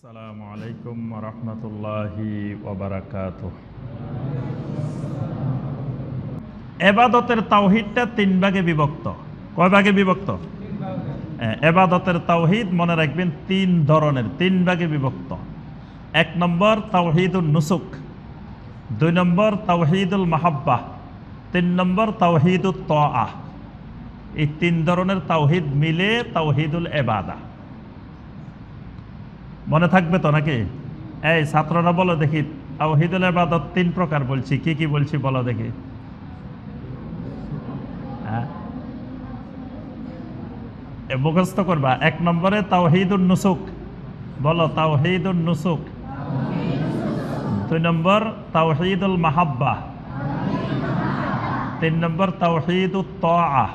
আসসালামু আলাইকুম ওয়া রাহমাতুল্লাহি ওয়া বারাকাতুহু। ইবাদতের তাওহীদটা তিন ভাগে বিভক্ত। কয় ভাগে বিভক্ত? ইবাদতের তাওহীদ মনে রাখবেন তিন ধরনের, তিন ভাগে বিভক্ত। এক নম্বর তাওহীদুন নুসুক, দুই নম্বর তাওহীদুল মাহাব্বাহ, তিন নম্বর তাওহীদুত তাআহ। এই তিন ধরনের তাওহীদ মিলে তাওহীদুল ইবাদা। মনে থাকবে তো নাকি? এই ছাত্ররা বলো দেখি, তাওহীদুল ইবাদত তিন প্রকার বলছি, কি কি বলছি বলো দেখি। মুখস্থ করবা। এক নম্বরে তাওহীদুন নুসুক, বলো তাওহীদুন নুসুক। দুই নম্বর তাওহীদুল মাহাব্বাহ, তিন নম্বর তাওহীদুত তাআহ।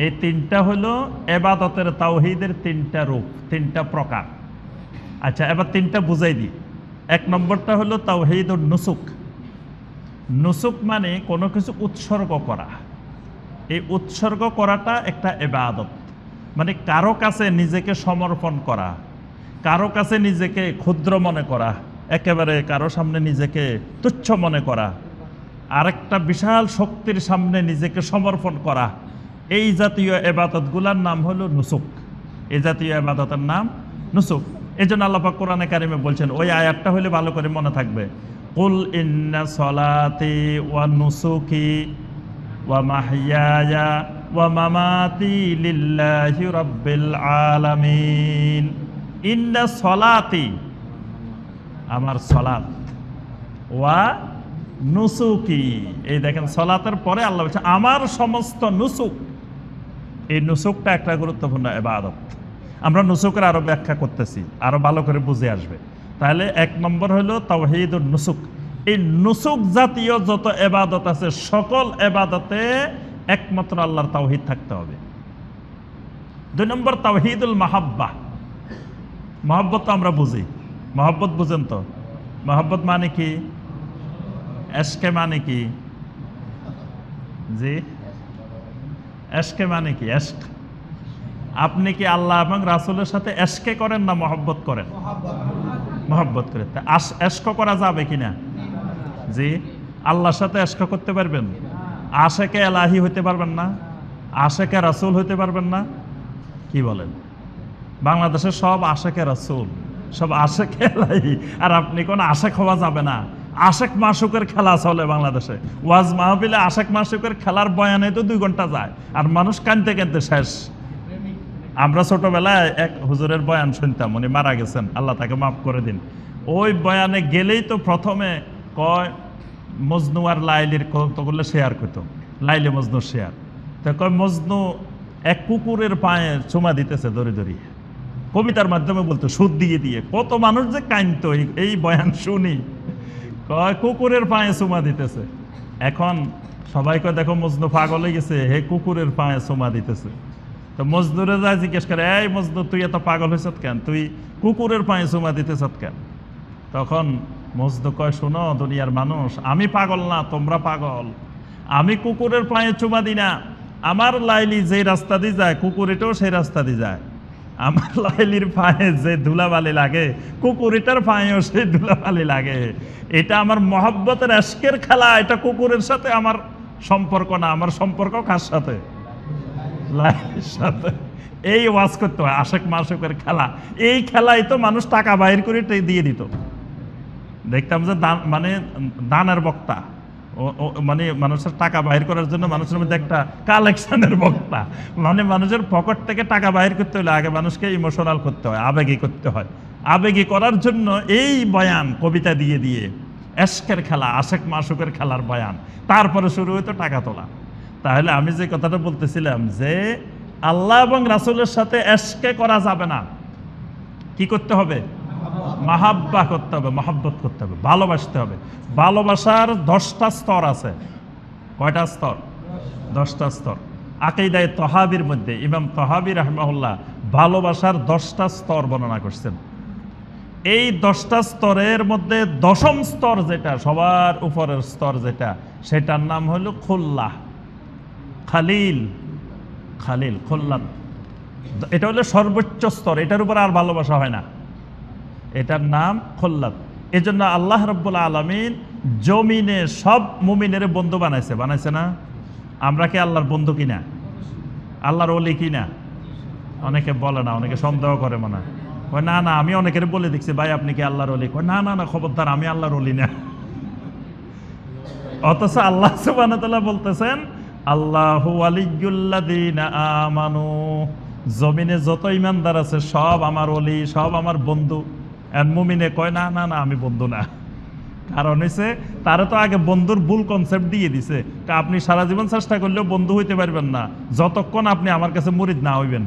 এই তিনটা হলো ইবাদতের তাওহীদের তিনটা রূপ, তিনটা প্রকার। আচ্ছা, এবার তিনটা বুঝাই দিই। এক নম্বরটা হলো তাওহীদুন নুসুক। নুসুক মানে কোনো কিছু উৎসর্গ করা। এই উৎসর্গ করাটা একটা ইবাদত, মানে কারো কাছে নিজেকে সমর্পণ করা, কারো কাছে নিজেকে ক্ষুদ্র মনে করা, একেবারে কারো সামনে নিজেকে তুচ্ছ মনে করা, আরেকটা বিশাল শক্তির সামনে নিজেকে সমর্পণ করা। এই জাতীয় ইবাদতগুলোর নাম হলো নুসুক। এই জাতীয় ইবাদতের নাম নুসুক। এই জন্য আল্লাহ পাক কোরআনে কারিমে বলছেন, ওই আয়াতটা হলে ভালো করে মনে থাকবে, কুল ইন্না সলাতি ওয়া নুসুকি ওয়া মাহইয়ায়া ওয়া মামাতি লিল্লাহি রাব্বিল আলামিন। ইন্না সলাতি, আমার সলাত, ওয়া নুসুকি, এই দেখেন সলাতের পরে আল্লাহ বলছে আমার সমস্ত নুসুক। এই নুসুকটা একটা গুরুত্বপূর্ণ ইবাদত। আমরা নুসুকের আরো ব্যাখ্যা করতেছি, আরো ভালো করে বুঝে আসবে। তাহলে এক নম্বর হলো তাওহীদুন নুসুক। এই নুসুক জাতীয় যত ইবাদত আছে সকল ইবাদতে একমাত্র আল্লাহর তাওহীদ থাকতে হবে। দুই নম্বর তাওহীদুল মাহাব্বাহ। মহব্বত তো আমরা বুঝি, মহব্বত বুঝেন তো? মহব্বত মানে কি? এশকে মানে কি? জি, এশকে মানে কি? এশক। আপনি কি আল্লাহ এবং রাসূলের সাথে এশকে করেন না মহব্বত করেন? মহব্বত করেন। এশক করা যাবে কিনা? জি। আল্লাহর সাথে এশক করতে পারবেন? আশেকে এলাহি হইতে পারবেন না? আশেকে রাসূল হইতে পারবেন না? কি বলেন? বাংলাদেশের সব আশেকে রাসূল, সব আশেকে এলাহি, আর আপনি কোন আশেক হওয়া যাবে না। আশেক মাসুকের খেলা চলে বাংলাদেশে। ওয়াজ মাহফিলে আশেক মাসুকের খেলার বয়ানে তো 2 ঘন্টা যায়, আর মানুষ কাঁদতে কাঁদতে শেষ। আমরা ছোটবেলায় এক হুজুরের বয়ান শুনতাম, উনি মারা গেছেন, আল্লাহ তাকে মাফ করে দিন। ওই বয়ানে গেলেই তো প্রথমে কয় মজনু আর লাইলির কতগুলো শেয়ার করতো, লাইলি মজনু শেয়ার। তো কয় মজনু এক কুকুরের পায়ে চুমা দিতেছে দড়ি দড়ি, কবিতার মাধ্যমে বলতো সুদ দিয়ে দিয়ে। কত মানুষ যে কাঁদতো এই বয়ান শুনি। কয় কুকুরের পায়ে চুমা দিতেছে। এখন সবাই কয় দেখো মজনু পাগল হয়ে গেছে, হে কুকুরের পায়ে চুমা দিতেছে। তো মজনুরে যায় জিজ্ঞেস করে, এই মজনু তুই এত পাগল হয়েছ কেন, তুই কুকুরের পায়ে চুমা দিতেছ কেন? তখন মজনু কয়, শোনো দুনিয়ার মানুষ, আমি পাগল না, তোমরা পাগল। আমি কুকুরের পায়ে চুমা দিই না। আমার লাইলি যে রাস্তা দিয়ে যায় কুকুরিটাও সেই রাস্তা দিয়ে যায়। আমার লাইলির পায়ে যে ধুলাবালি লাগে কুকুরিটার পায়েও সেই ধুলাবালি লাগে। এটা আমার মহব্বতের এশকের খেলা, এটা কুকুরের সাথে আমার সম্পর্ক না। আমার সম্পর্ক কার সাথে? লাইলির সাথে। এই ওয়াজ করতে হয়, আশেক মাসুকের খেলা। এই খেলায় তো মানুষ টাকা বাইর করে দিয়ে দিত। দেখতাম যে দান মানে দানের বক্তা, মানে মানুষের টাকা বাহির করার জন্য মানুষের মধ্যে একটা কালেকশনের বক্তা। মানে মানুষের পকেট থেকে টাকা বাহির করতে হলে আগে মানুষকে ইমোশনাল করতে হয়, আবেগী করতে হয়। আবেগী করার জন্য এই বয়ান কবিতা দিয়ে দিয়ে এশকের খেলা, আশেক মাসুকের খেলার বয়ান, তারপরে শুরু হইতো টাকা তোলা। তাহলে আমি যে কথাটা বলতেছিলাম যে আল্লাহ এবং রাসূলের সাথে এশকে করা যাবে না। কি করতে হবে? মাহাব্বা করতে হবে, মহব্বত করতে হবে, ভালোবাসতে হবে। ভালোবাসার 10টা স্তর আছে। কয়টা স্তর? 10টা স্তর। আকীদায়ে তহাবীর মধ্যে ইমাম তহাবী রাহিমাহুল্লাহ ভালোবাসার 10টা স্তর বর্ণনা করছেন। এই 10টা স্তরের মধ্যে 10ম স্তর যেটা, সবার উপরের স্তর যেটা, সেটার নাম হলো খুল্লাহ, খালিল। খালিল, খুল্লাত। এটা হলো সর্বোচ্চ স্তর, এটার উপর আর ভালোবাসা হয় না, এটার নাম খোল্লাত। এই জন্য আল্লাহ রাব্বুল আলামিন জমিনে সব মুমিনের বন্ধু বানাইছে, বানাইছে না? আমরা কি আল্লাহর বন্ধু কিনা, আল্লাহর ওলি কিনা? অনেকে বলে না, অনেকে সন্দেহ করে, মনে হয় না না, আমি অনেকের বলে দেখছি ভাই আপনি কি আল্লাহর ওলি, না না না খবরদার আমি আল্লাহর ওলি না। অথচ আল্লাহ সুবহানাহু ওয়া তাআলা বলতেছেন আল্লাহু ওয়ালিয়্যুল্লাযীনা আমানু, জমিনে যত ঈমানদার আছে সব আমার ওলি, সব আমার বন্ধু। আর মুমিনে কয় না না না আমি বন্ধু না। কারণ হইছে তারা তো আগে বন্ধুর ভুল কনসেপ্ট দিয়ে দিছে, আপনি সারা জীবন চেষ্টা করলেও বন্ধু হইতে পারবেন না যতক্ষণ আপনি আমার কাছে মুরিদ না হইবেন।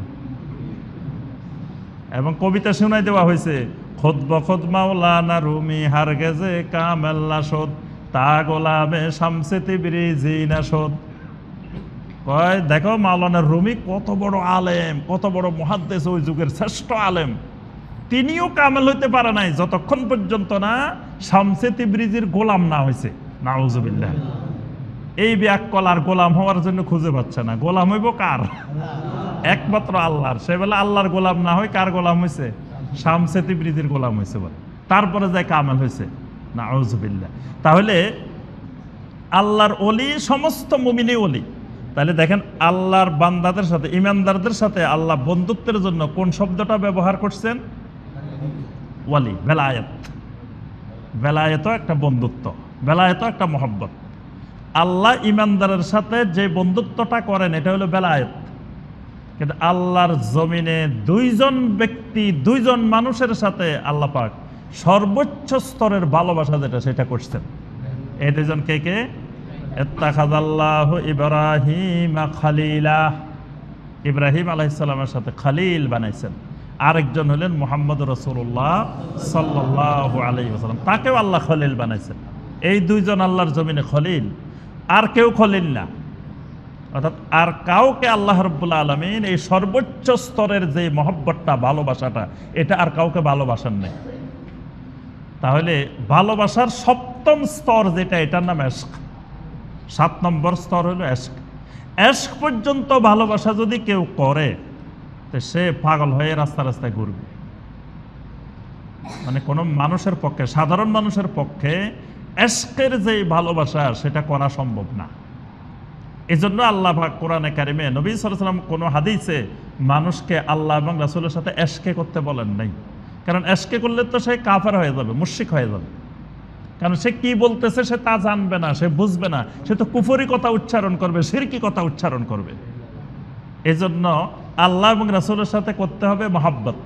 এবং কবিতা শোনাই দেওয়া হয়েছে, খোদ বখোদ মাওলানা রুমি হার গেজে কামেল্লা শোধ তা গোলামে শামসে তিবরিজি না শোধ। কয় দেখো মাওলানা রুমি কত বড় আলেম, কত বড় মুহাদ্দিস, ওই যুগের শ্রেষ্ঠ আলেম, তিনিও কামেল হইতে পারে নাই যতক্ষণ পর্যন্ত না শামসে তিবরিজির গোলাম না হয়েছে। নাউজুবিল্লাহ। এই ব্যাককল আর গোলাম হওয়ার জন্য খুঁজে পাচ্ছে না, গোলাম হইব কার? একমাত্র আল্লাহর। সে বেলা আল্লাহর গোলাম না হয় কার গোলাম হয়েছে? শামসে তিবরিজির গোলাম হয়েছে বলে, তারপরে যায় কামেল হয়েছে। নাউজুবিল্লাহ। তাহলে আল্লাহর ওলি সমস্ত মুমিনই ওলি। তাহলে দেখেন আল্লাহর বান্দাদের সাথে, ইমানদারদের সাথে আল্লাহ বন্ধুত্বের জন্য কোন শব্দটা ব্যবহার করছেন? ওয়ালি, বেলায়েত। বেলায়েতও একটা বন্ধুত্ব, বেলায়েতও একটা মহব্বত। আল্লাহ ইমানদারের সাথে যে বন্ধুত্বটা করেন এটা হলো বেলায়েত। কিন্তু আল্লাহর জমিনে দুইজন ব্যক্তি, দুইজন মানুষের সাথে আল্লাহ পাক সর্বোচ্চ স্তরের ভালোবাসা যেটা সেটা করছেন। এই দুজন কে কে? ইত্তাখাযাল্লাহু ইব্রাহিমা খালিলা, ইব্রাহিম আলাইহিস সালামের সাথে খালিল বানাইছেন। আরেকজন হলেন মুহাম্মদ রাসূলুল্লাহ সাল্লাল্লাহু আলাইহি ওয়াসাল্লাম, তাকেও আল্লাহ খলিল বানাইছেন। এই দুইজন আল্লাহর জমিনে খলিল, আর কেউ খলিল না। অর্থাৎ আর কাউকে আল্লাহ রাব্বুল আলামিন এই সর্বোচ্চ স্তরের যে মহব্বতটা, ভালোবাসাটা, এটা আর কাউকে ভালোবাসেন নাই। তাহলে ভালোবাসার সপ্তম স্তর যেটা, এটার নাম ইশক। 7 নম্বর স্তর হলো ইশক। ইশক পর্যন্ত ভালোবাসা যদি কেউ করে তো সে পাগল হয়ে রাস্তা রাস্তায় ঘুরবে। মানে কোনো মানুষের পক্ষে, সাধারণ মানুষের পক্ষে ইশকের যে ভালোবাসা সেটা করা সম্ভব না। এই জন্য আল্লাহ পাক কোরআনে কারিমে, নবী সাল্লাল্লাহু আলাইহি ওয়াসাল্লাম কোনো হাদিসে মানুষকে আল্লাহ এবং রাসূলের সাথে ইশকে করতে বলেন নাই। কারণ ইশকে করলে তো সে কাফের হয়ে যাবে, মুশরিক হয়ে যাবে। কারণ সে কি বলতেছে সে তা জানবে না, সে বুঝবে না, সে তো কুফরি কথা উচ্চারণ করবে, শিরকি কথা উচ্চারণ করবে। এজন্য আল্লাহ এবং রাসূলের সাথে করতে হবে মহব্বত,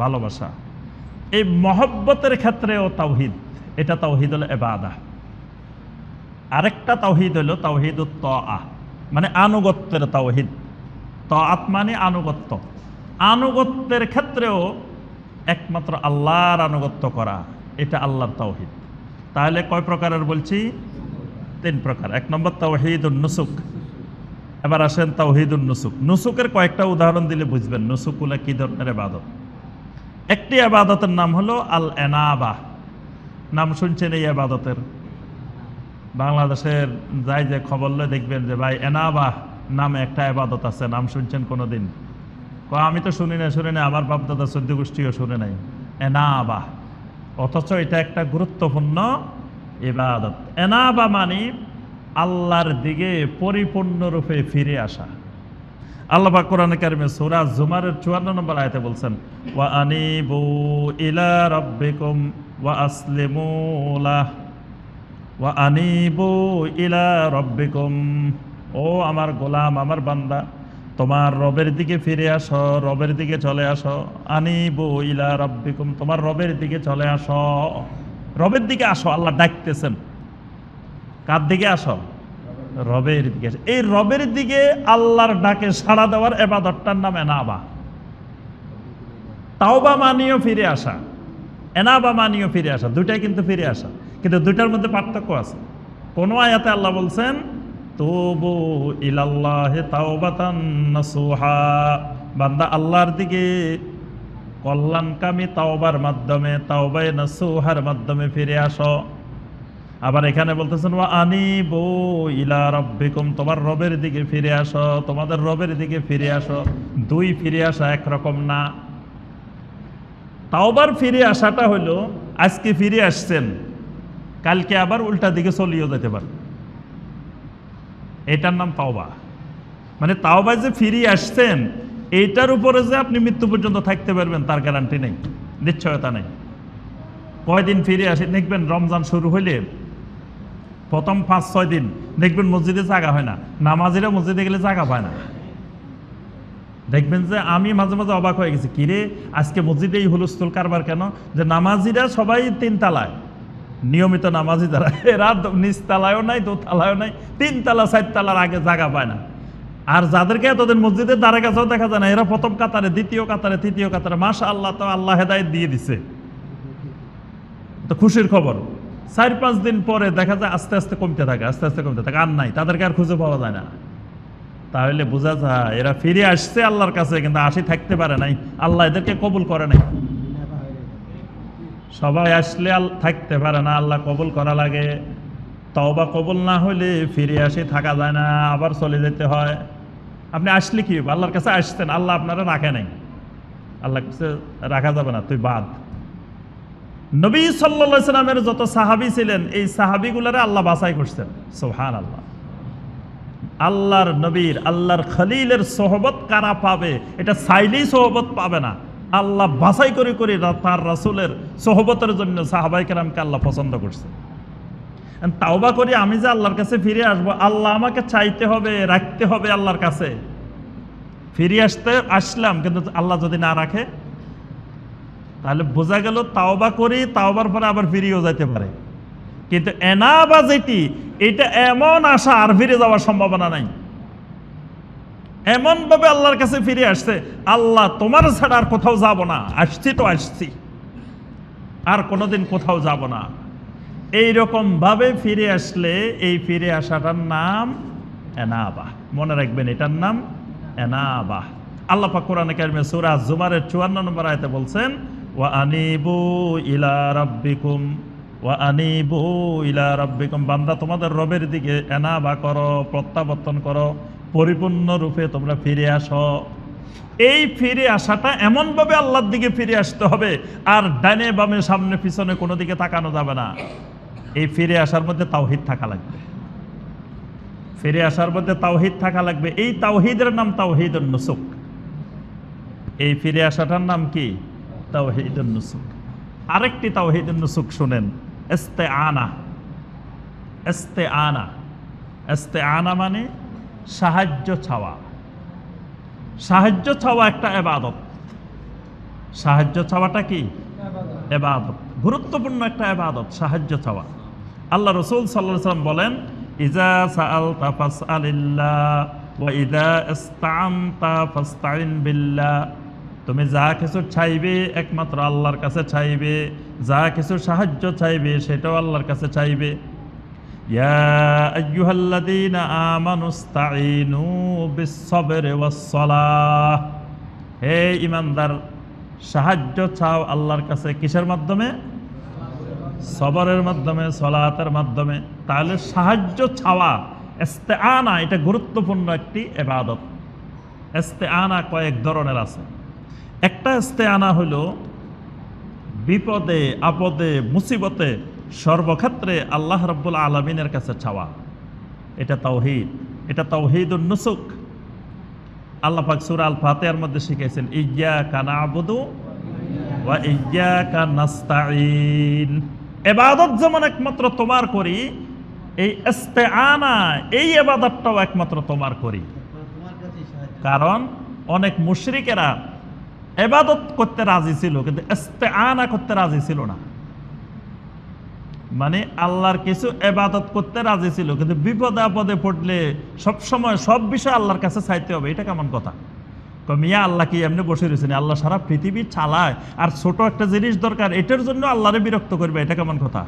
ভালোবাসা। এই মহব্বতের ক্ষেত্রেও তাওহীদ, এটা তাওহীদ হলো ইবাদত। আরেকটা তাওহীদ হলো তাওহীদুত তাআ, মানে আনুগত্যের তাওহীদ। তাআত মানে আনুগত্য। আনুগত্যের ক্ষেত্রেও একমাত্র আল্লাহর আনুগত্য করা, এটা আল্লাহর তাওহীদ। তাহলে কয় প্রকারের বলছি? 3 প্রকার। 1 নম্বর তাওহীদুন নুসুক। এবার আসেন তাওহীদুন নুসুক। নুসুকের কয়েকটা উদাহরণ দিলে বুঝবেন নুসুক হলো কি ধরনের ইবাদত। একটি ইবাদতের নাম হলো আল এনাবা। নাম শুনছেন এই ইবাদতের? বাংলাদেশের যাই যে খবর লয় দেখবেন যে ভাই এনাবা নামে একটা ইবাদত আছে, নাম শুনছেন কোনোদিন? আমি তো শুনি না, আমার বাপদাদা 14 গোষ্ঠীও শুনে নাই এনাবা। অথচ এটা একটা গুরুত্বপূর্ণ ইবাদত। এনাবা মানে আল্লাহর দিকে পরিপূর্ণরূপে ফিরে আসা। আল্লাহ পাক কোরআনে কারিমে সূরা জুমারের 54 নম্বর আয়াতে বলছেন, ওয়া আনিবু ইলা রাব্বিকুম ওয়া আসলিমু লাহ, ওয়া আনিবু ইলা রাব্বিকুম, ও আমার গোলাম, আমার বান্দা, তোমার রবের দিকে ফিরে আসো, রবের দিকে চলে আসো। আনিবু ইলা রাব্বিকুম, তোমার রবের দিকে চলে আসো, রবের দিকে আসো। আল্লাহ ডাকতেছেন, কার দিকে আসো? রবের দিকে। এই রবের দিকে আল্লাহর ডাকে সাড়া দেওয়ার ইবাদতটার নাম এনাবা। তাওবা মানিও ফিরে আসা, এনাবা মানিও ফিরে আসা, দুটাই কিন্তু ফিরে আসা, কিন্তু দুটার মধ্যে পার্থক্য আছে। কোন আয়াতে আল্লাহ বলছেন তুবু ইলাল্লাহি তাওবাতান নাসুহা, বান্দা আল্লাহর দিকে কল্যাণকামী তাওবার মাধ্যমে, তাওবায়ে নাসুহার মাধ্যমে ফিরে আসো। আবার এখানে বলতেছেন ওয়া আনিবু ইলা রাব্বিকুম, তোমার রবের দিকে ফিরে আসো, তোমাদের রবের দিকে ফিরে আসো। দুই ফিরে আসা একরকম না। তাওবার ফিরে আসাটা হলো আজকে ফিরে আসছেন, কালকে আবার উল্টা দিকে চলিয়ে যেতে পারে, এটার নাম তাওবা। মানে তাওবায় যে ফিরে আসছেন এইটার উপরে যে আপনি মৃত্যু পর্যন্ত থাকতে পারবেন তার গ্যারান্টি নেই, নিশ্চয়তা নেই। কয়দিন ফিরে আসে দেখবেন, রমজান শুরু হইলে প্রথম 5-6 দিন দেখবেন মসজিদে জায়গা হয় না, নামাজিরা মসজিদে গেলে জায়গা পায় না। দেখবেন যে আমি মাঝে মাঝে অবাক হয়ে গেছি, কিরে আজকে মসজিদে এই হুলস্থুল কারবার কেন? যে নামাজিরা সবাই 3 তালায়, নিয়মিত নামাজি যারা, এরা নিচ তালায়ও নাই, 2 তালায়ও নাই, 3 তালা 4 তালার আগে জায়গা পায় না। আর যাদেরকে এতদিন মসজিদের দ্বারা কাছেও দেখা যায় না, এরা প্রথম কাতারে, দ্বিতীয় কাতারে, তৃতীয় কাতারে। মাশাআল্লাহ, তো আল্লাহ হেদায়েত দিয়ে দিছে, তো খুশির খবর। 4-5 দিন পরে দেখা যায় আস্তে আস্তে কমতে থাকে, আস্তে আস্তে কমতে থাকে, আর নাই, তাদেরকে আর খুঁজে পাওয়া যায় না। তাহলে বোঝা যায় এরা ফিরে আসছে আল্লাহর কাছে, কিন্তু আসি থাকতে পারে নাই, আল্লাহ এদেরকে কবুল করে নাই। সবাই আসলে থাকতে পারে না, আল্লাহ কবুল করা লাগে। তওবা কবুল না হলে ফিরে আসি থাকা যায় না, আবার চলে যেতে হয়। আপনি আসলে কি আল্লাহর কাছে আসছেন, আল্লাহ আপনারা রাখে নাই, আল্লাহর কাছে রাখা যাবে না, তুই বাদ। নবী সাল্লাল্লাহু আলাইহি সাল্লামের যত সাহাবী ছিলেন, এই সাহাবীগুলোরে আল্লাহ বাছাই করছেন। সুবহানাল্লাহ। আল্লাহর নবীর, আল্লাহর খলিলের সোহবত কারা পাবে, এটা চাইলেই সোহবত পাবে না। আল্লাহ বাছাই করে করে তার রাসূলের সোহবতের জন্য সাহাবায়ে কেরামকে আল্লাহ পছন্দ করছে। তাওবা করি আমি যে আল্লাহর কাছে ফিরে আসবো, আল্লাহ আমাকে চাইতে হবে, রাখতে হবে আল্লাহর কাছে। ফিরে আসলাম, কিন্তু আল্লাহ যদি না রাখে, তাহলে বোঝা গেল তাওবা করি, তাওবার পরে আবার ফিরিয়েও যেতে পারে। কিন্তু এনাবা যেটি, এটা এমন আশা আর ফিরে যাওয়ার সম্ভাবনা নাই। এমন ভাবে আল্লাহর কাছে ফিরে আসছে, আল্লাহ তোমার ছাড়া আর কোথাও যাব না, আসছি তো আসছি, আর কোনোদিন কোথাও যাব না। এইরকম ভাবে ফিরে আসলে এই ফিরে আসাটার নাম এনাবা। মনে রাখবেন, এটার নাম এনাবা। আল্লাহ পাক কোরআনে কারিমে সূরা জুমারের 54 নম্বর আয়াতে বলছেন, ওয়া আনিবু ইলা রাব্বিকুম, ওয়া আনিবু ইলা রাব্বিকুম, বান্দা তোমাদের রবের দিকে এনাবা করো, প্রত্যাবর্তন করো, পরিপূর্ণ রূপে তোমরা ফিরে আসো। এই ফিরে আসাটা এমনভাবে আল্লাহর দিকে ফিরে আসতে হবে, আর ডানে বামে সামনে পিছনে কোনো দিকে তাকানো যাবে না। এই ফিরে আসার মধ্যে তাওহীদ থাকা লাগবে, ফিরে আসার মধ্যে তাওহীদ থাকা লাগবে। এই তাওহীদের নাম তাওহীদুন নুসুক। এই ফিরে আসাটার নাম কি? তাওহীদুন নুসুক। আরেকটি তাওহীদুন নুসুক শুনেন, ইস্তেআনা। ইস্তেআনা, ইস্তেআনা মানে সাহায্য চাওয়া। সাহায্য চাওয়া একটা ইবাদত। সাহায্য চাওয়াটা কি? ইবাদত, গুরুত্বপূর্ণ একটা ইবাদত, সাহায্য চাওয়া। আল্লাহ রাসূল সাল্লাল্লাহু আলাইহি ওয়াসাল্লাম বলেন, ইজা সাআলতা ফাসআলিল্লাহ ওয়া ইজা ইসতাআনতা ফাসতাইন বিল্লাহ। তুমি যা কিছু চাইবে একমাত্র আল্লাহর কাছে চাইবে, যা কিছু সাহায্য চাইবে সেটাও আল্লাহর কাছে চাইবে। ইয়া আইয়ুহাল্লাযীনা আমানুস্তাঈনু বিস-সাবরি ওয়াস-সালাহ। হে ঈমানদার, সাহায্য চাও আল্লাহর কাছে কিসের মাধ্যমে? সবরের মাধ্যমে, সালাতের মাধ্যমে। তাহলে সাহায্য চাওয়া, ইস্তেআনা, এটা গুরুত্বপূর্ণ একটি ইবাদত। ইস্তেআনা কয়েক ধরনের আছে। একটা ইস্তেআনা হলো বিপদে আপদে মুসিবতে সর্বক্ষেত্রে আল্লাহ রাব্বুল আলামিনের কাছে চাওয়া, এটা তাওহীদ, এটা তাওহীদুন নুসুক। আল্লাহ পাক সূরা আল ফাতিহার মধ্যে শিখাইছেন, ইয়্যাকা না'বুদু ওয়া ইয়্যাকা নাস্তাঈন। ইবাদত যেমন একমাত্র তোমার করি, এই ইস্তেআনা, এই ইবাদতটাও একমাত্র তোমার করি। কারণ অনেক মুশরিকেরা ইবাদত করতে রাজি ছিল, কিন্তু ইস্তেআনা করতে রাজি ছিল না। মানে আল্লাহর কিছু ইবাদত করতে রাজি ছিল, কিন্তু বিপদে আপদে পড়লে সব সময় সব বিষয় আল্লাহর কাছে চাইতে হবে, এটা কেমন কথা? মিয়া আল্লাহ কি এমনি বসে রয়েছেন? আল্লাহ সারা পৃথিবী চালায়, আর ছোট একটা জিনিস দরকার, এটার জন্য আল্লাহরে বিরক্ত করবে, এটা কেমন কথা?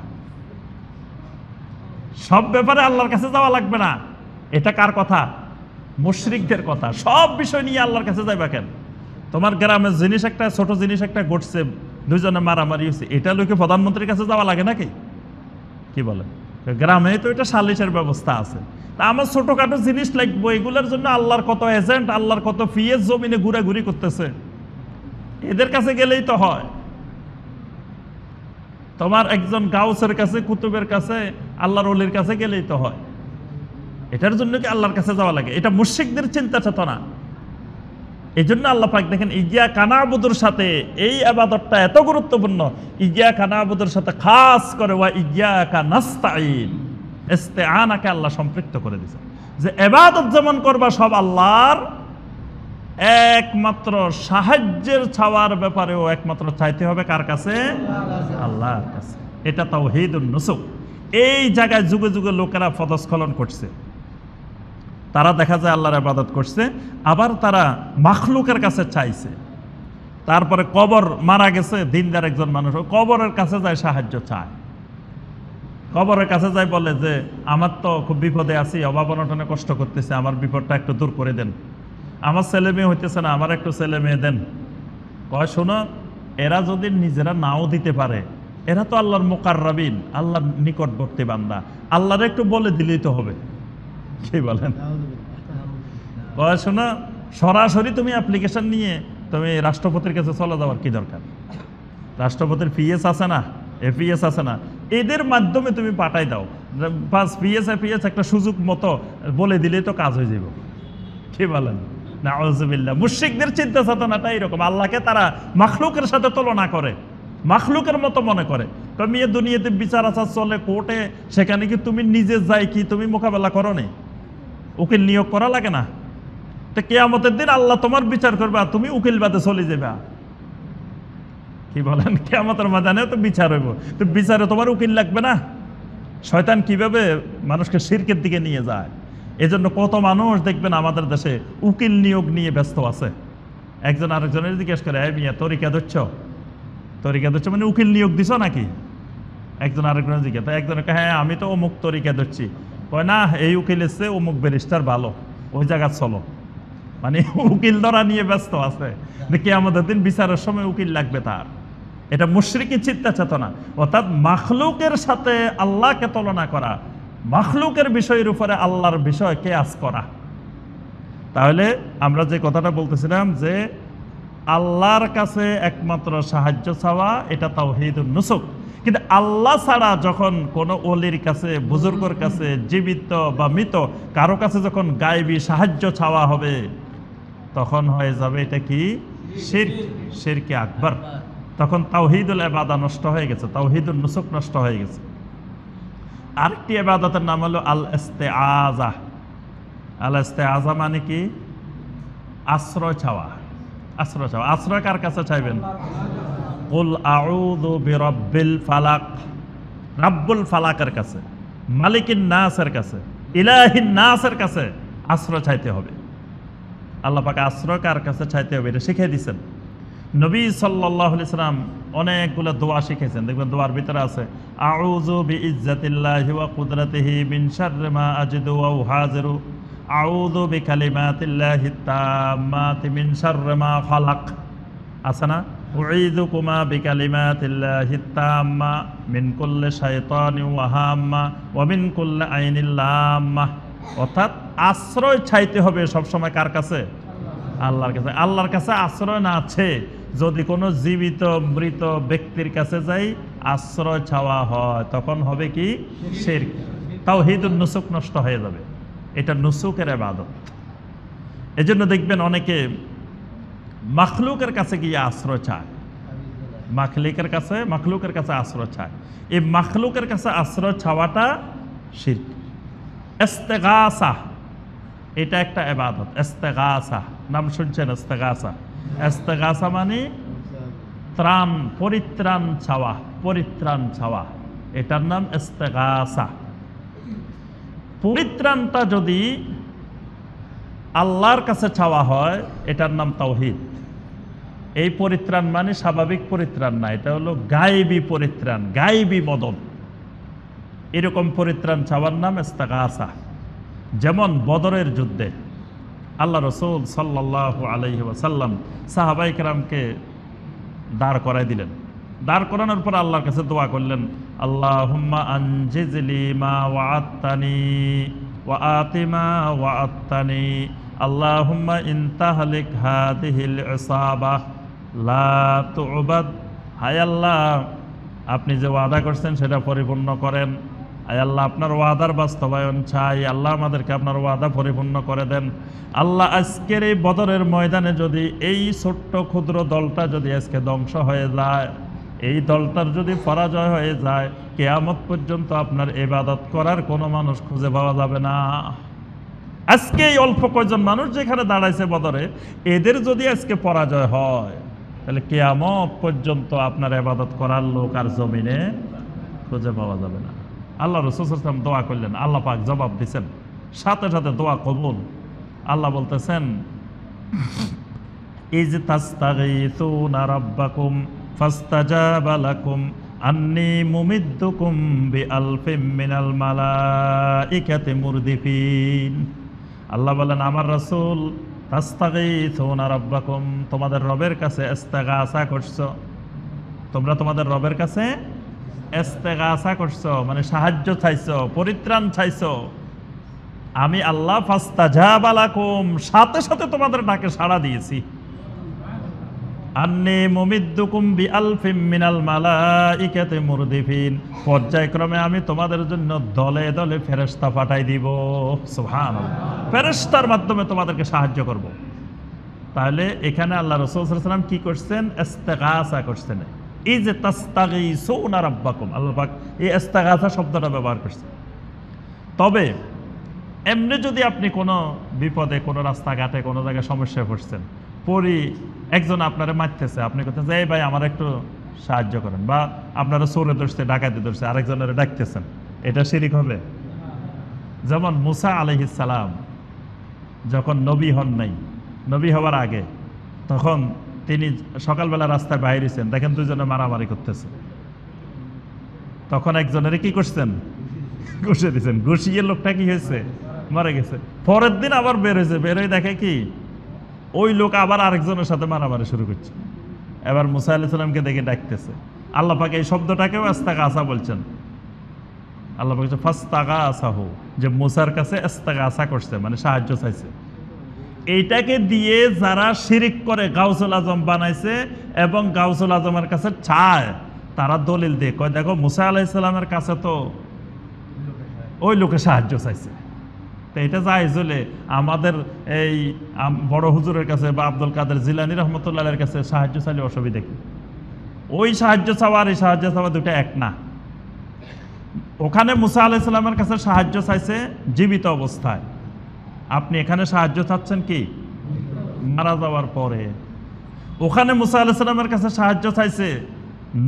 সব ব্যাপারে আল্লাহর কাছে যাওয়া লাগবে না, এটা কার কথা? মুশরিকদের কথা। সব বিষয় নিয়ে আল্লাহর কাছে যাইবা কেন? তোমার গ্রামের জিনিস একটা, ছোট জিনিস একটা ঘটছে, দুইজনে মারামারি হয়েছে, এটা লোকে প্রধানমন্ত্রীর কাছে যাওয়া লাগে নাকি? কি বলেন? গ্রামে তো এটা সালিশের ব্যবস্থা আছে। তা আমার ছোটখাটো জিনিস লাগবো, এগুলোর জন্য আল্লাহর কত এজেন্ট, আল্লাহর কত পিএস জমিনে ঘুরাঘুরি করতেছে, এদের কাছে গেলেই তো হয়। তোমার একজন গাউসের কাছে, কুতুবের কাছে, আল্লাহর ওলির কাছে গেলেই তো হয়। এটার জন্য কি আল্লাহর কাছে যাওয়া লাগে? এটা মুশরিকদের চিন্তা চেতনা। এই জন্য আল্লাহ পাক দেখেন ইয়্যাকা না'বুদুর সাথে এই ইবাদতটা এত গুরুত্বপূর্ণ। ইয়্যাকা না'বুদুর সাথে খাস করে ওয়া ইয়্যাকা নাস্তাঈন, ইস্তিআনাকে আল্লাহ সম্পৃক্ত করে দিয়েছে, যে ইবাদত যেমন করবা সব আল্লাহর, একমাত্র সাহায্যের চাওয়ার ব্যাপারেও একমাত্র চাইতে হবে কার কাছে? আল্লাহর কাছে। এটা তাওহীদুন নুসুক। এই জায়গায় যুগে যুগে লোকেরা পদস্খলন করছে। তারা দেখা যায় আল্লাহর ইবাদত করছে, আবার তারা মাখলুকের কাছে চাইছে। তারপরে কবর, মারা গেছে দিনদার একজন মানুষ, কবরের কাছে যায় সাহায্য চায়। কবরের কাছে যায়, বলে যে আমার তো খুব বিপদে আছি, অভাব অনটনে কষ্ট করতেছে, আমার বিপদটা একটু দূর করে দেন। আমার ছেলে মেয়ে হইতেছে না, আমার একটু ছেলে মেয়ে দেন। কয় শোনো, এরা যদি নিজেরা নাও দিতে পারে, এরা তো আল্লাহর মুকাররাবিন, আল্লাহর নিকটবর্তী বান্দা, আল্লাহর একটু বলে দিলেই তো হবে। কি বলেন? কয় শোনো, সরাসরি তুমি অ্যাপ্লিকেশন নিয়ে তুমি রাষ্ট্রপতির কাছে চলে যাওয়ার কি দরকার? রাষ্ট্রপতির পিএস আছে না, এপিএস আছে না, এদের মাধ্যমে তুমি পাঠাই দাও, বাস পিএস এপিএস একটা সুযোগ মতো বলে দিলেই তো কাজ হয়ে যাব। কি বলেন? নাউযুবিল্লাহ। মুশরিকদের চিন্তা চেতনাটা এরকম। আল্লাহকে তারা মাখলুকের সাথে তুলনা করে, মাখলুকের মতো মনে করে। তুমি দুনিয়াতে বিচার আচার চলে কোর্টে, সেখানে কি তুমি নিজে যাই কি তুমি মোকাবেলা করো নি? উকিল নিয়োগ করা লাগে না? তো কিয়ামতের দিন আল্লাহ তোমার বিচার করবে, আর তুমি উকিল বাদে চলে যাবে। কি বলেন? কিয়ামতের ময়দানেও তো বিচার হইব, তো বিচারে তোমার উকিল লাগবে না? শয়তান কিভাবে মানুষকে শিরকের দিকে নিয়ে যায়। এজন্য কত মানুষ দেখবেন আমাদের দেশে উকিল নিয়োগ নিয়ে ব্যস্ত আছে। একজন আরেকজনের জিজ্ঞেস করে, এই মিয়া তরিকা দিচ্ছ? তরিকা দিচ্ছ মানে উকিল নিয়োগ দিছ নাকি? একজন আরেকজনের জিজ্ঞেস, একজনের হ্যাঁ আমি তো অমুক তরিকা দিচ্ছি। কয় না, এই উকিল এসছে অমুক ব্যারিস্টার ভালো, ওই জায়গা চলো। মানে উকিল ধরা নিয়ে ব্যস্ত আছে, দেখি আমাদের দিন বিচারের সময় উকিল লাগবে তার। এটা মুশরিকি চিন্তা চেতনা, অর্থাৎ মাখলুকের সাথে আল্লাহকে তুলনা করা, মাখলুকের বিষয়ের উপরে আল্লাহর বিষয় কিয়াস করা। তাহলে আমরা যে কথাটা বলতেছিলাম যে আল্লাহর কাছে একমাত্র সাহায্য চাওয়া, এটা তাওহীদুন নুসুক। কিন্তু আল্লাহ ছাড়া যখন কোনো ওলির কাছে, বুজুর্গর কাছে, জীবিত বা মৃত কারো কাছে যখন গায়েবী সাহায্য চাওয়া হবে, তখন হয়ে যাবে এটা কি? শিরক, শিরকে আকবার। তখন তাওহীদুল ইবাদা নষ্ট হয়ে গেছে, তাওহীদুন নুসুক নষ্ট হয়ে গেছে। আরেকটি ইবাদতের নাম হলো আল ইস্তিআযা। আল ইস্তিআযা মানে কি? আশ্রয় চাওয়া। আশ্রয় চাওয়া। আশ্রয় কার কাছে চাইবেন? কুল আউযু বিরাব্বিল ফালাক, রাব্বুল ফালাকের কাছে, মালিকিন নাসের কাছে, ইলাহিন নাসের কাছে আশ্রয় চাইতে হবে। আল্লাহ পাক আশ্রয় কার কাছে চাইতে হবে এটা শিখিয়ে দিয়েছেন। নবী সাল্লাল্লাহু আলাইহি সাল্লাম অনেকগুলো দোয়া শিখেছেন, দেখবেন দোয়ার ভিতরে আছে আউযু বিইজ্জাতিল্লাহি ওয়া কুদরাতিহি মিন শাররি মা আজিদু ওয়া উহাজিরু, আউযু বিকালিমাতিল্লাহি তাম্মাতি মিন শাররি মা খালাক। আছে না? উঈযুকুমা বিকালিমাতিল্লাহি তাম্মা মিন কুল্লি শাইতানিন ওয়া হাম্মা ওয়া মিন কুল্লি আইনিল লাম্মা। অর্থাৎ আশ্রয় চাইতে হবে সবসময় কার কাছে? আল্লাহর কাছে। আল্লাহর কাছে আশ্রয় না আছে, যদি কোনো জীবিত মৃত ব্যক্তির কাছে যাই আশ্রয় চাওয়া হয়, তখন হবে কি? শিরক। তাওহীদুন নুসুক নষ্ট হয়ে যাবে। এটা নুসুকের ইবাদত। এজন্য দেখবেন অনেকে মাখলুকের কাছে গিয়ে আশ্রয় চায়, মাখলুকের কাছে আশ্রয় চায়। এই মাখলুকের কাছে আশ্রয় চাওয়াটা শিরক। ইস্তিগাসা, এটা একটা ইবাদত। ইস্তিগাসা নাম শুনছেন? ইস্তিগাসা, ইস্তিগাসা মানে ত্রাণ, পরিত্রাণ চাওয়া, পরিত্রাণ চাওয়া, এটার নাম ইস্তিগাসা। পরিত্রাণটা যদি আল্লাহর কাছে চাওয়া হয়, এটার নাম তাওহীদ। এই পরিত্রাণ মানে স্বাভাবিক পরিত্রাণ না, এটা হলো গায়েবী পরিত্রাণ, গায়েবী মদদ। এরকম পরিত্রাণ চাওয়ার নাম ইস্তিগাসা। যেমন বদরের যুদ্ধে আল্লাহ রাসূল সাল্লাল্লাহু আলাইহি ওয়াসাল্লাম সাহাবায়ে কেরামকে দাঁড় করাই দিলেন, দাঁড় করানোর পর আল্লাহর কাছে দোয়া করলেন, আল্লাহুম্মা আনজিজলি মা ওয়াআত্তানি ওয়া আতি মা ওয়াআত্তানি আল্লাহুম্মা ইনতাহলিক হাদিহিল ইসাবা লা তু'বাদ। হায় আল্লাহ, আপনি যে ওয়াদা করছেন সেটা পরিপূর্ণ করেন। আয় আল্লাহ, আপনার ওয়াদার বাস্তবায়ন চাই। আল্লাহ, আমাদেরকে আপনার ওয়াদা পরিপূর্ণ করে দেন। আল্লাহ, আজকের এই বদরের ময়দানে যদি এই ছোট্ট ক্ষুদ্র দলটা যদি আজকে ধ্বংস হয়ে যায়, এই দলটার যদি পরাজয় হয়ে যায়, কিয়ামত পর্যন্ত আপনার ইবাদত করার কোনো মানুষ খুঁজে পাওয়া যাবে না। আজকে এই অল্প কয়জন মানুষ যেখানে দাঁড়াইছে বদরে, এদের যদি আজকে পরাজয় হয়, তাহলে কিয়ামত পর্যন্ত আপনার ইবাদত করার লোক আর জমিনে খুঁজে পাওয়া যাবে না। আল্লাহ রাসূল সাল্লাল্লাহু আলাইহি ওয়াসাল্লাম দোয়া করলেন, আল্লাহ পাক জবাব দিয়েছেন, সাথে সাথে দোয়া কবুল। আল্লাহ বলতেছেন, ইজ তাস্তাগীথুনা রাব্বাকুম ফাস্তাজাবা লাকুম আন্নী মুমিদ্দুকুম বিআলফিম মিনাল মালাইকাতি মুরদিফিন। আল্লাহ বলেন, আমার রাসূল, তাস্তাগীথুনা রাব্বাকুম, তোমাদের রবের কাছে ইস্তিগাসা করছো। তোমরা তোমাদের রবের কাছে ইস্তিগাসা করছো, মানে সাহায্য চাইছো, পরিত্রাণ চাইছো। আমি আল্লাহ ফাস্তাজাবা লাকুম, সাথে সাথে তোমাদের ডাকে সাড়া দিয়েছি। আন্নী মুমিদ্দুকুম বিআলফিম মিনাল মালাইকাতি মুরদিফিন, পর্যায়ক্রমে আমি তোমাদের জন্য দলে দলে ফেরেশতা পাঠাই দিব। সুবহানাল্লাহ, ফেরেশতার মাধ্যমে তোমাদেরকে সাহায্য করব। তাহলে এখানে আল্লাহ রাসূল সাল্লাল্লাহু আলাইহি ওয়াসাল্লাম কি করছেন? ইস্তিগাসা করছেন। এই যে তাস্তাগীসুনা রাব্বাকুম, আল্লাহ পাক এই ইস্তিগাসা শব্দটা ব্যবহার করছেন। তবে এমনি যদি আপনি কোনো বিপদে, কোনো রাস্তাঘাটে, কোনো জায়গায় সমস্যায় পড়ছেন, পরি একজন আপনারা মারতেছে, আপনি করতেছেন, এই ভাই আমার একটু সাহায্য করেন, বা আপনারা চোরে ধরছে, ডাকাতি ধরছে, আরেকজনের ডাকতেছেন, এটা শিরিক হবে? যেমন মুসা আলাইহিস সালাম যখন নবী হন নাই, নবী হওয়ার আগে, তখন তিনি সকালবেলা রাস্তায় বাইরেছেন, দেখেন দুজনে মারামারি করতেছে। তখন একজনের কি করছেন? ঘুষিয়ে দিয়েছেন। ঘুষিয়ে লোকটা কি হয়েছে? মারা গেছে। পরের দিন আবার বের হয়েছে, বের হয়ে দেখে কি ওই লোক আবার আরেকজনের সাথে মারামারি শুরু করছে। এবার মুসা আলাইহিস সালামকে দেখে ডাকতেছে। আল্লাহ পাক এই শব্দটাকেও ইস্তিগাসা বলছেন। আল্লাহ পাক বলছে ফাস্তাগাসাহু, যে মুসার কাছে ইস্তিগাসা করছে, মানে সাহায্য চাইছে। এইটাকে দিয়ে যারা শিরিক করে গাউসুল আজম বানাইছে এবং গাউসুল আজমের কাছে চায়, তারা দলিল দিয়ে কয়, দেখো মুসা আলাইহিস সালামের কাছে তো ওই লোকে সাহায্য চাইছে, তো এটা জায়েজ হলে আমাদের এই বড় হুজুরের কাছে বা আব্দুল কাদের জিলানী রহমতুল্লাহের কাছে সাহায্য চাইলে অসুবিধা কি? ওই সাহায্য চাওয়া আর এই সাহায্য চাওয়া দুটো এক না। ওখানে মুসা আলাইহিস সালামের কাছে সাহায্য চাইছে জীবিত অবস্থায়, আপনি এখানে সাহায্য চাচ্ছেন কি মারা যাওয়ার পরে। ওখানে মুসা আলাইহিস সালামের কাছে সাহায্য চাইছে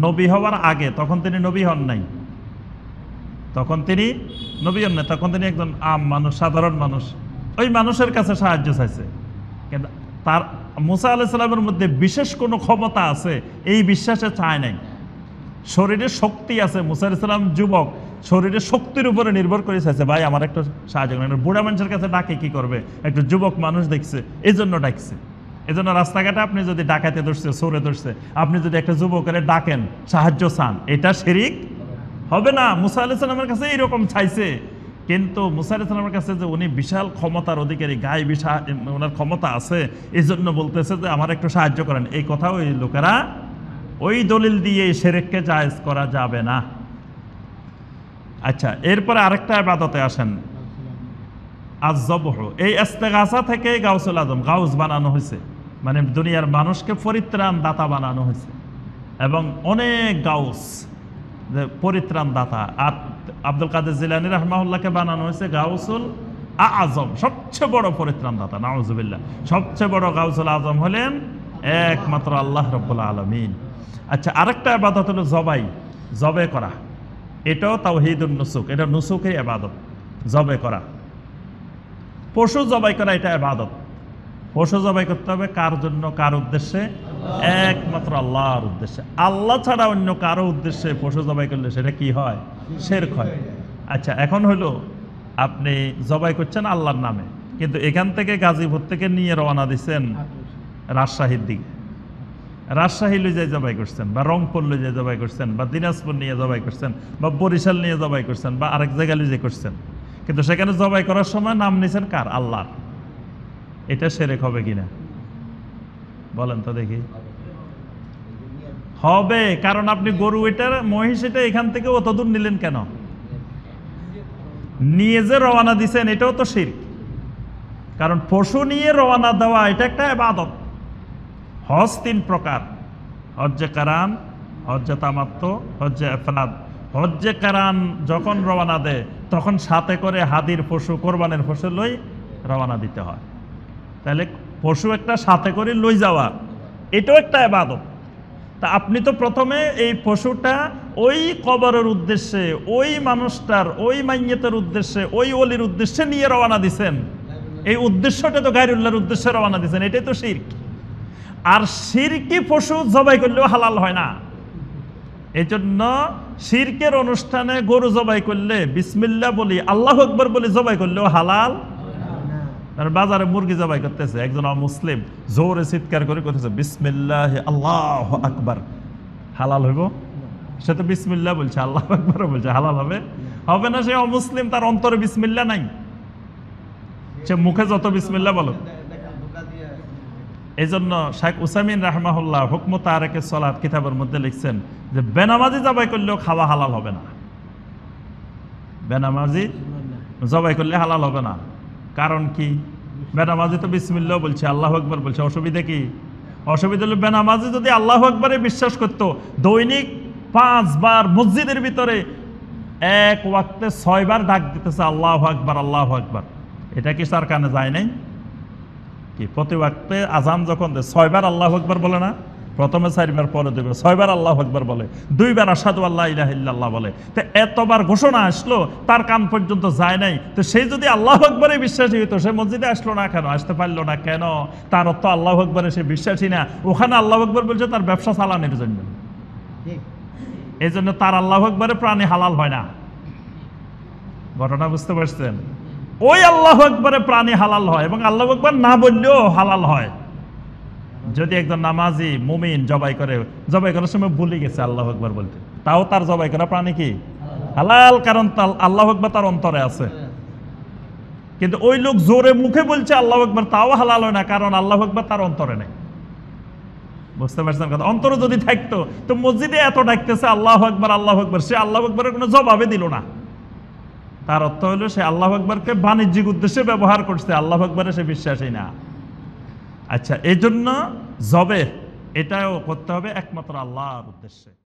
নবী হওয়ার আগে, তখন তিনি নবী হন নাই, তখন তিনি নবী হন নাই, তখন তিনি একজন আম মানুষ, সাধারণ মানুষ, ওই মানুষের কাছে সাহায্য চাইছে। কিন্তু তার মুসা আলাইহিস সালামের মধ্যে বিশেষ কোনো ক্ষমতা আছে এই বিশ্বাসে চায় নাই। শরীরে শক্তি আছে, মুসা আলাইহিস সালাম যুবক, শরীরের শক্তির উপরে নির্ভর করে চাইছে, ভাই আমার একটু সাহায্য করেন। বুড়া মানুষের কাছে ডাকে কি করবে? একটু যুবক মানুষ দেখছে, এই জন্য ডাকছে। এই জন্য রাস্তাঘাটে আপনি যদি ডাকাতে ধরছে, চোরে ধরছে, আপনি যদি একটা যুবকের ডাকেন, সাহায্য চান, এটা শিরিক হবে না। মুসা আলাইহিস সালামের কাছে এইরকম চাইছে, কিন্তু মুসা আলাইহিস সালামের কাছে যে উনি বিশাল ক্ষমতার অধিকারী, গায়ে বিশাল ওনার ক্ষমতা আছে, এই জন্য বলতেছে যে আমার একটু সাহায্য করেন। এই কথা ওই লোকেরা ওই দলিল দিয়ে শিরককে জায়েজ করা যাবে না। আচ্ছা, এরপরে আরেকটা ইবাদতে আসেন, আয-যবহ। এই ইস্তিগাসা থেকে গাউসুল আজম, গাউস বানানো হয়েছে, মানে দুনিয়ার মানুষকে পরিত্রাণ দাতা বানানো হয়েছে, এবং অনেক গাউস যে পরিত্রাণ দাতা। আর আব্দুল কাদের জিলানী রাহমাহুল্লাহকে বানানো হয়েছে গাউসুল আজম, সবচেয়ে বড় পরিত্রাণ দাতা। নাউজুবিল্লাহ, সবচেয়ে বড় গাউসুল আজম হলেন একমাত্র আল্লাহ রাব্বুল আলামিন। আচ্ছা, আরেকটা ইবাদত হলো জবাই, জবে করা। এটাও তাওহীদুন নুসুক, এটা নুসুকের ইবাদত, জবে করা, পশু জবাই করা, এটা ইবাদত। পশু জবাই করতে হবে কার জন্য, কার উদ্দেশ্যে? একমাত্র আল্লাহর উদ্দেশ্যে। আল্লাহ ছাড়া অন্য কারো উদ্দেশ্যে পশু জবাই করলে সেটা কি হয়? শিরক হয়। আচ্ছা, এখন হলো আপনি জবাই করছেন আল্লাহর নামে, কিন্তু এখান থেকে গাজীপুর থেকে নিয়ে রওনা দিচ্ছেন রাজশাহীর দিকে, রাজশাহী লই যাই জবাই করছেন, বা রংপুর লই যাই জবাই করছেন, বা দিনাজপুর নিয়ে জবাই করছেন, বা বরিশাল নিয়ে জবাই করছেন, বা আরেক জায়গায় লই যাই করছেন, কিন্তু সেখানে জবাই করার সময় নাম নিছেন কার? আল্লাহর। এটা শিরক হবে কিনা বলেন তো দেখি? হবে, কারণ আপনি গরু এটার মহিষ এটা এখান থেকে অত দূর নিলেন কেন? নিয়ে যে রওনা দিছেন এটাও তো শিরক। কারণ পশু নিয়ে রওনা দেওয়া এটা একটা ইবাদত। হজ 3 প্রকার: হজ্জে কারান, হজ্জে তামাত্তু, হজ্জে ইফরাদ। হজ্জে কারান যখন রওনা দেয় তখন সাথে করে হাদির পশু, কোরবানের পশু লই রওনা দিতে হয়। তাহলে পশু একটা সাথে করে লই যাওয়া এটাও একটা ইবাদত। তা আপনি তো প্রথমে এই পশুটা ওই কবরের উদ্দেশ্যে, ওই মানুষটার, ওই মাইয়তের উদ্দেশ্যে, ওই ওলির উদ্দেশ্যে নিয়ে রওনা দিছেন। এই উদ্দেশ্যটা তো গায়রুল্লাহর উদ্দেশ্যে রওনা দিছেন, এটাই তো শিরক। আর শিরকি পশু জবাই করলেও হালাল হয় না। এই জন্য শিরকের অনুষ্ঠানে গরু জবাই করলে বিসমিল্লাহ বলি, আল্লাহু আকবার বলি জবাই করলেও হালাল। আর বাজারে মুরগি জবাই করতেছে একজন অমুসলিম, জোরে চিৎকার করে করতেছে বিসমিল্লাহ আল্লাহু আকবার, হালাল হইব? সে তো বিসমিল্লাহ বলছে, আল্লাহু আকবার বলছে, হালাল হবে? হবে না। সে অমুসলিম, তার অন্তরে বিসমিল্লাহ নাই, সে মুখে যত বিসমিল্লাহ বলো। এই জন্য শেখ উসাইমিন রাহমাহুল্লাহ হুকম তারিকে সালাত কিতাবের মধ্যে লিখছেন যে বেনামাজি জবাই করলেও খাওয়া হালাল হবে না। বেনামাজি জবাই করলে হালাল হবে না। কারণ কি? বেনামাজি তো বিসমিল্লাহ বলছে, আল্লাহু আকবার বলছে, অসুবিধা কি? অসুবিধা হলো বেনামাজি যদি আল্লাহু আকবারে বিশ্বাস করত, দৈনিক 5 বার মসজিদের ভিতরে এক ওয়াক্তে 6 বার ডাক দিতেছে আল্লাহু আকবার আল্লাহু আকবার, এটা কি তার কানে যায় নাই? কি প্রতি ওয়াক্তে আজান যখন দেয় 6 বার আল্লাহু আকবার বলে না? প্রথমে 4 বার, পরে 2 বার, 6 বার আল্লাহু আকবার বলে, 2 বার আশহাদু আল্লা ইলাহা ইল্লাল্লাহ বলে। তো এতবার ঘোষণা আসলো, তার কান পর্যন্ত যায় নাই। তো সেই যদি আল্লাহু আকবারে বিশ্বাসী হইতো, সে মসজিদে আসলো না কেন? আসতে পারলো না কেন? তার অর্থ আল্লাহু আকবারে সে বিশ্বাসী না। ওখানে আল্লাহু আকবার বলছে তার ব্যবসা চালানোর জন্য। এই জন্য তার আল্লাহু আকবারে প্রাণী হালাল হয় না। ঘটনা বুঝতে পারছেন? ওই আল্লাহু আকবারে প্রাণী হালাল হয়, এবং আল্লাহু আকবার না বললেও হালাল হয়। যদি একজন নামাজি মুমিন জবাই করার সময় ভুলে গেছে আল্লাহু আকবার বলতে, তাও তার জবাই করা প্রাণী কি হালাল, কারণ আল্লাহু আকবার তার অন্তরে আছে। কিন্তু ওই লোক জোরে মুখে বলছে আল্লাহু আকবার, তাও হালাল হয় না, কারণ আল্লাহু আকবার তার অন্তরে নেই। বুঝতে পারছেন কথা? অন্তরে যদি থাকতো তো মসজিদে এত ডাকতেছে আল্লাহু আকবার আল্লাহু আকবার, সে আল্লাহু আকবারের কোনো জবাবে দিল না। তার অর্থ হলো সে আল্লাহু আকবারকে বাণিজ্যিক উদ্দেশ্যে ব্যবহার করছে, আল্লাহু আকবারে সে বিশ্বাসী না। আচ্ছা, এই জন্য জবে এটাও করতে হবে একমাত্র আল্লাহর উদ্দেশ্যে।